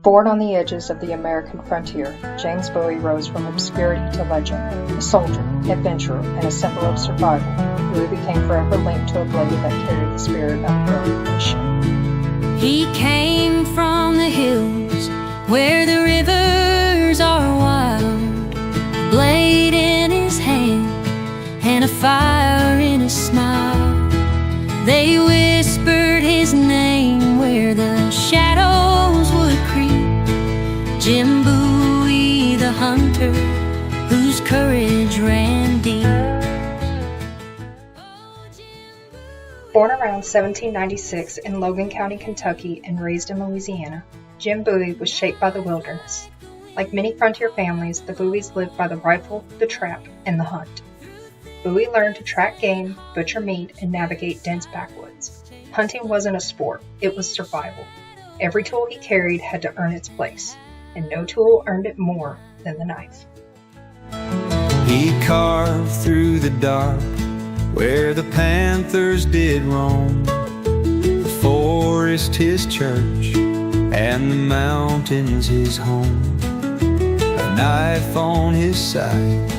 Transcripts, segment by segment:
Born on the edges of the American frontier, James Bowie rose from obscurity to legend. A soldier, adventurer, and a symbol of survival, Bowie became forever linked to a blade that carried the spirit of early nation. He came from the hills where the rivers are wild, a blade in his hand and a fire in his smile. They whispered his name where the shadows would creep. Jim Bowie, the hunter, whose courage ran deep. Born around 1796 in Logan County, Kentucky, and raised in Louisiana, Jim Bowie was shaped by the wilderness. Like many frontier families, the Bowies lived by the rifle, the trap, and the hunt. Bowie learned to track game, butcher meat, and navigate dense backwoods. Hunting wasn't a sport, it was survival. Every tool he carried had to earn its place, and no tool earned it more than the knife. He carved through the dark where the panthers did roam, the forest his church, and the mountains his home. A knife on his side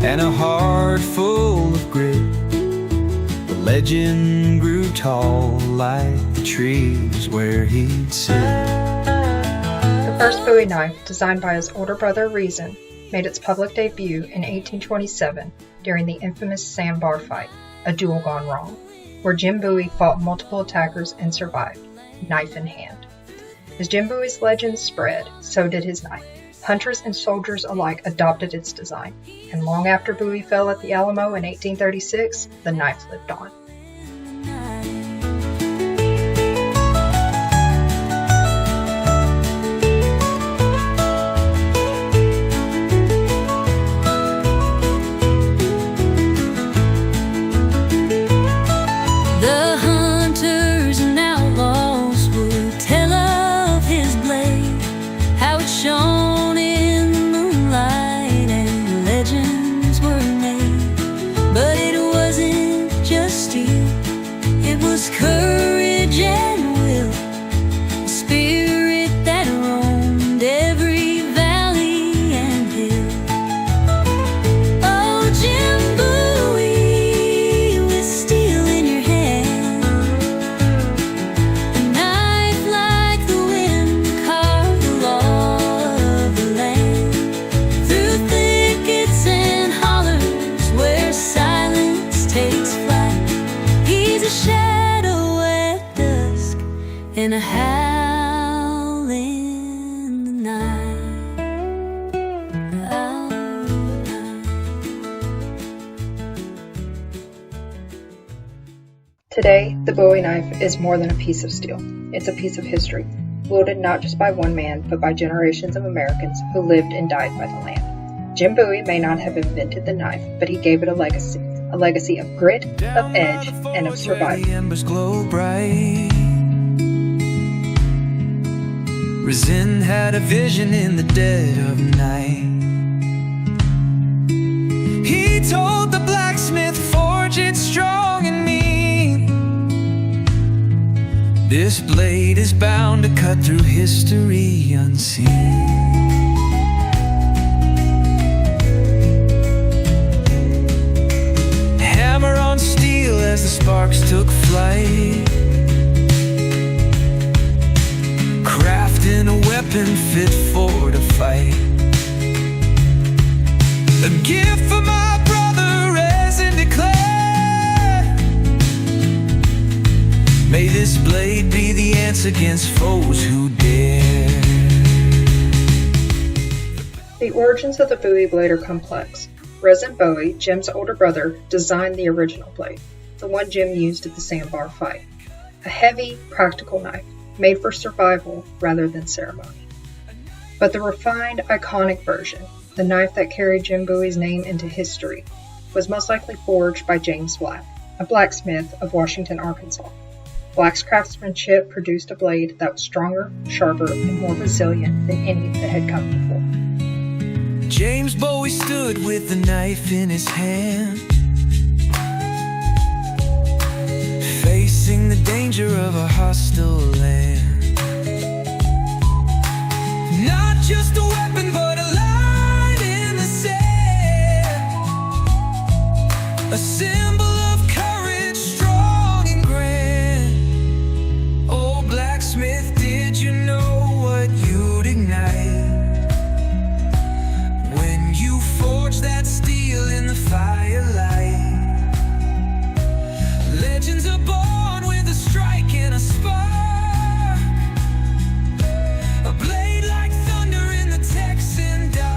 and a heart full of grit. The legend grew tall like the trees where he'd sit. The first Bowie knife, designed by his older brother Reason, made its public debut in 1827 during the infamous sandbar fight, A Duel Gone Wrong, where Jim Bowie fought multiple attackers and survived, knife in hand. As Jim Bowie's legend spread, so did his knife. Hunters and soldiers alike adopted its design, and long after Bowie fell at the Alamo in 1836, the knife lived on. The hunters and outlaws would tell of his blade, how it shone in the moonlight and legends were made. But it wasn't just steel, it was courage and will, a spirit that roamed every valley and hill. Oh, Jim Bowie, with steel in your hand, a knife like the wind carved the law of the land. Through thickets and hollers where silence takes flight, he's a shadow at dusk and a howl in the night. Today, the Bowie knife is more than a piece of steel. It's a piece of history, wielded not just by one man, but by generations of Americans who lived and died by the land. Jim Bowie may not have invented the knife, but he gave it a legacy of grit, of edge, and of survival. The embers glow bright. Resin had a vision in the dead of night. He told the blacksmith, forge it strong and mean. This blade is bound to cut through history unseen. Hammer on steel as the sparks took flight, crafting a weapon fit for the fight. A gift for my brother resin declare. May this blade be the answer against foes who dare. The origins of the Bowie blade are complex. Resin Bowie, Jim's older brother, designed the original blade, the one Jim used at the sandbar fight. A heavy, practical knife, made for survival rather than ceremony. But the refined, iconic version, the knife that carried Jim Bowie's name into history, was most likely forged by James Black, a blacksmith of Washington, Arkansas. Black's craftsmanship produced a blade that was stronger, sharper, and more resilient than any that had come before. James Bowie stood with the knife in his hand, facing the danger of a hostile land. just a weapon, but a line in the sand. A symbol of courage, strong and grand. Oh, blacksmith, did you know what you'd ignite when you forged that steel in the firelight? Legends are born with a strike and a spar, a blade like thunder in the Texan dark.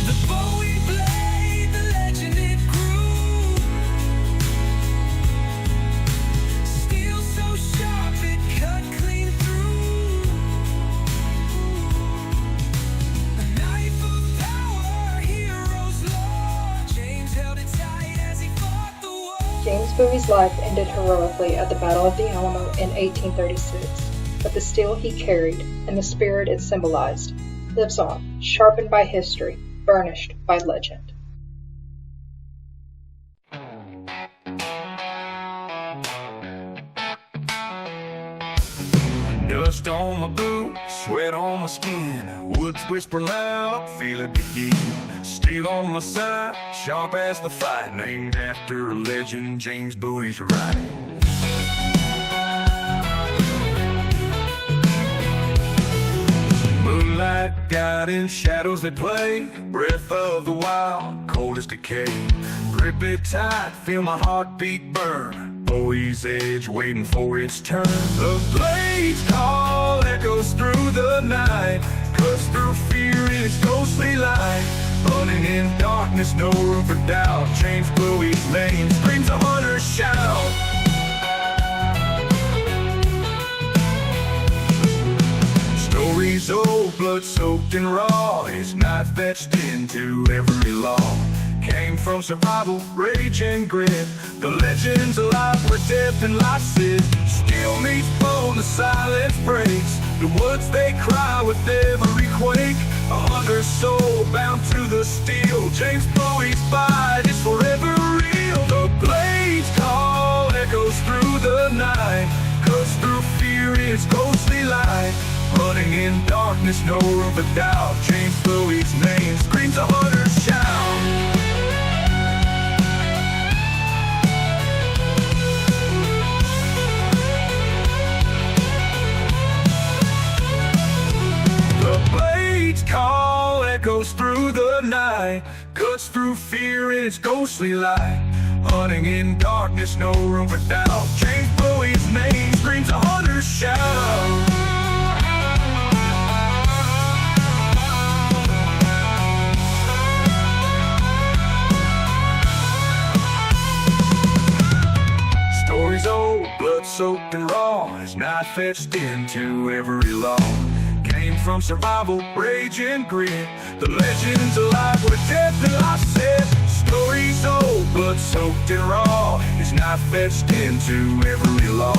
The Bowie blade, the legend it grew, steel so sharp it cut clean through. A knife of power, heroes lore. James held it tight as he fought the war. James Bowie's life ended heroically at the Battle of the Alamo in 1836, but the steel he carried and the spirit it symbolized lives on, sharpened by history, burnished by legend. Dust on my boots, sweat on my skin, woods whisper loud, feel it begin. Steel on my side, sharp as the fight, named after a legend, James Bowie's writing. Moonlight guiding shadows that play, breath of the wild, cold as decay. Grip it tight, feel my heartbeat burn, Bowie's edge waiting for its turn. The blade's call echoes through the night, cuts through fear in its ghostly light. Running in darkness, no room for doubt, James Bowie's name screams a hunter's shout. Stories old, blood-soaked and raw, his knife etched into every law. Came from survival, rage and grit, the legends alive where death and life sit. Steel meets bone, the silence breaks, the woods they cry with every quake. A hunter's soul bound to the steel, James Bowie's fight is forever real. The blade's call echoes through the night, cuts through fear in its ghostly light. Running in darkness, no room for doubt, James Bowie's name screams a hunter's shout. The blade's call echoes through the night, cuts through fear in its ghostly light. Hunting in darkness, no room for doubt, James Bowie's name screams a hunter's shout. Stories old, blood-soaked and raw, his knife etched into every law. Came from survival, rage and grit, the legends alive where death and life sit. Stories old, blood-soaked and raw, his knife etched into every law.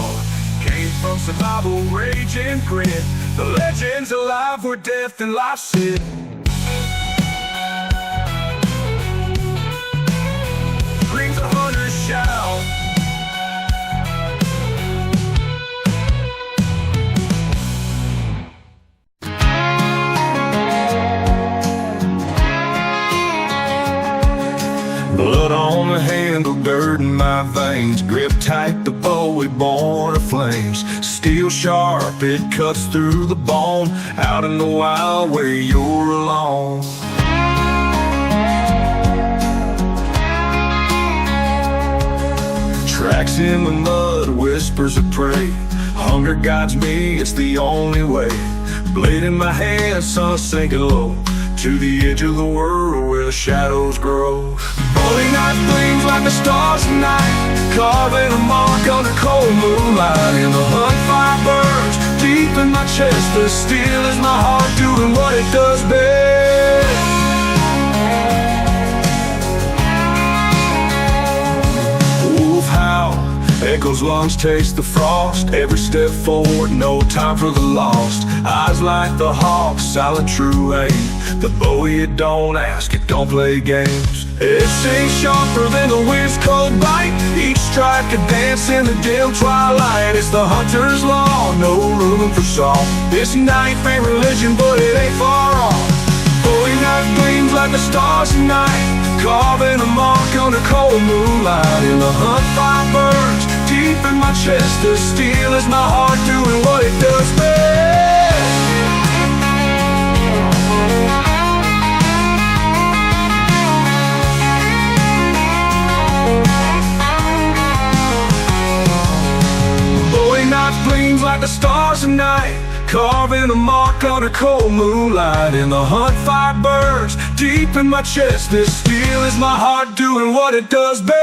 Came from survival, rage and grit, the legends alive where death and life sit. Screams a hunter's shout. Blood on the handle, dirt in my veins, grip tight, the Bowie born of flames. Steel sharp, it cuts through the bone, out in the wild where you're alone. Tracks in the mud, whispers of prey, hunger guides me, it's the only way. Blade in my hand, sun sinking low, to the edge of the world where the shadows grow. Bowie knife gleams like the stars at night, carving a mark on the cold moonlight. And the hunt fire burns deep in my chest, as still as my heart doing what it does best. Wolf howl Echo's lungs taste the frost. Every step forward, no time for the lost. Eyes like the hawk, silent true aim. The Bowie, it don't ask, it don't play games. It sings sharper than the wind's cold bite. Each strike a dance in the dim twilight. It's the hunter's law, no room for song. This knife ain't religion, but it ain't far off. Bowie knife gleams like the stars at night, carving a mark under cold moonlight. In the hunt, fire burns deep in my chest. The steel is my heart doing what it does best. Bowie knife gleams like the stars at night, carving a mark under cold moonlight. In the hunt, fire burns deep in my chest. This steel is my heart doing what it does best.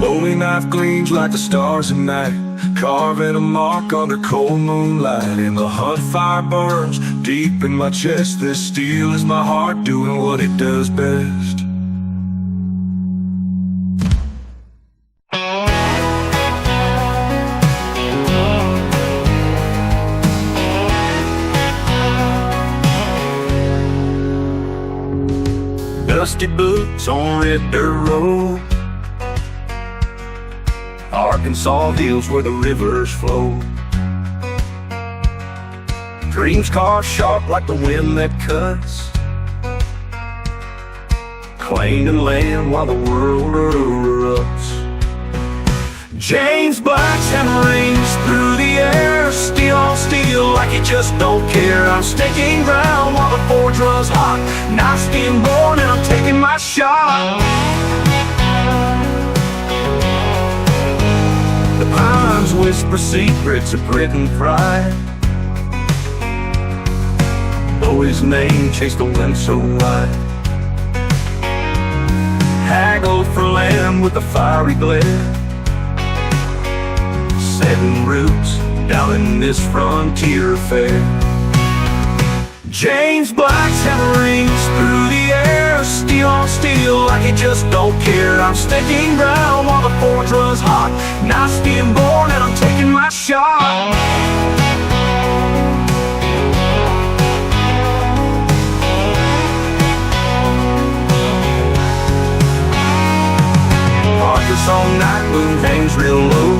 Bowie knife gleams like the stars at night, carving a mark under cold moonlight. In the hunt, fire burns deep in my chest. This steel is my heart doing what it does best. Dusty boots on red dirt road, Arkansas hills where the rivers flow. Dreams carved sharp like the wind that cuts, claiming land while the world erupts. James Black's hammer rings through the air, steel on steel like he just don't care. I'm staking ground while the forge runs hot, knife's being born and I'm taking my shot. The pines whisper secrets of grit and pride. Bowie's name chased the wind so wide. Haggled for land with a fiery glare, setting roots down in this frontier fair. James Black's hammer rings through the air, steel on steel like he just don't care. I'm staking ground while the forge runs hot, knife's being born and I'm taking my shot. Arkansas night moon hangs real low,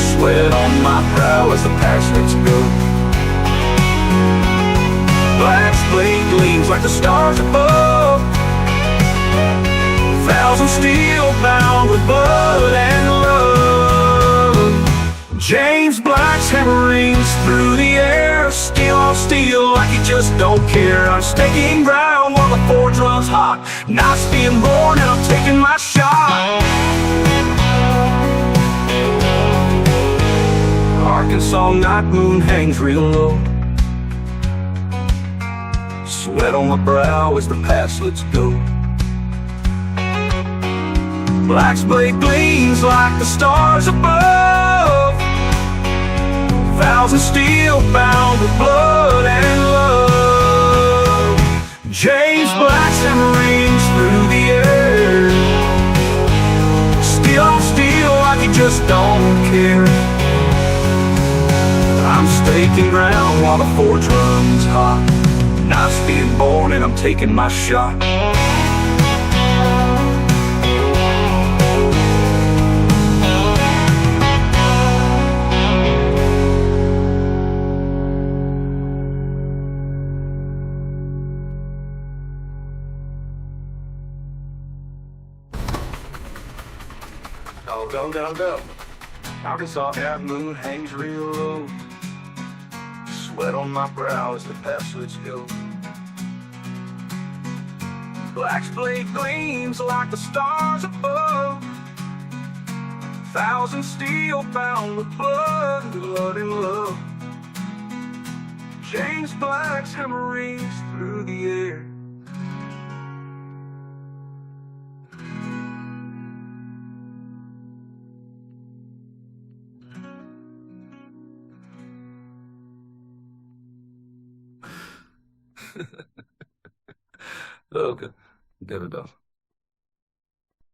sweat on my brow as the past lets go. Black's blade gleams like the stars above, thousand steel bound with blood and love. James Black's hammer rings through the air, steel on steel like he just don't care. I'm staking ground while the forge runs hot, knife's being born and I'm taking my shot. Arkansas night moon hangs real low, sweat on my brow as the past lets go. Black's blade gleams like the stars above, thousand steel bound with blood and love. James Black's hammer rings through the air, steel on steel like he just don't care. I'm staking ground while the forge runs hot, knife's being born and I'm taking my shot. Go. Arkansas half moon hangs real low, sweat on my brow as the past lets go. Black's blade gleams like the stars above, thousand steel bound with blood and love. James Black's hammer rings through the air. Okay. David Bell.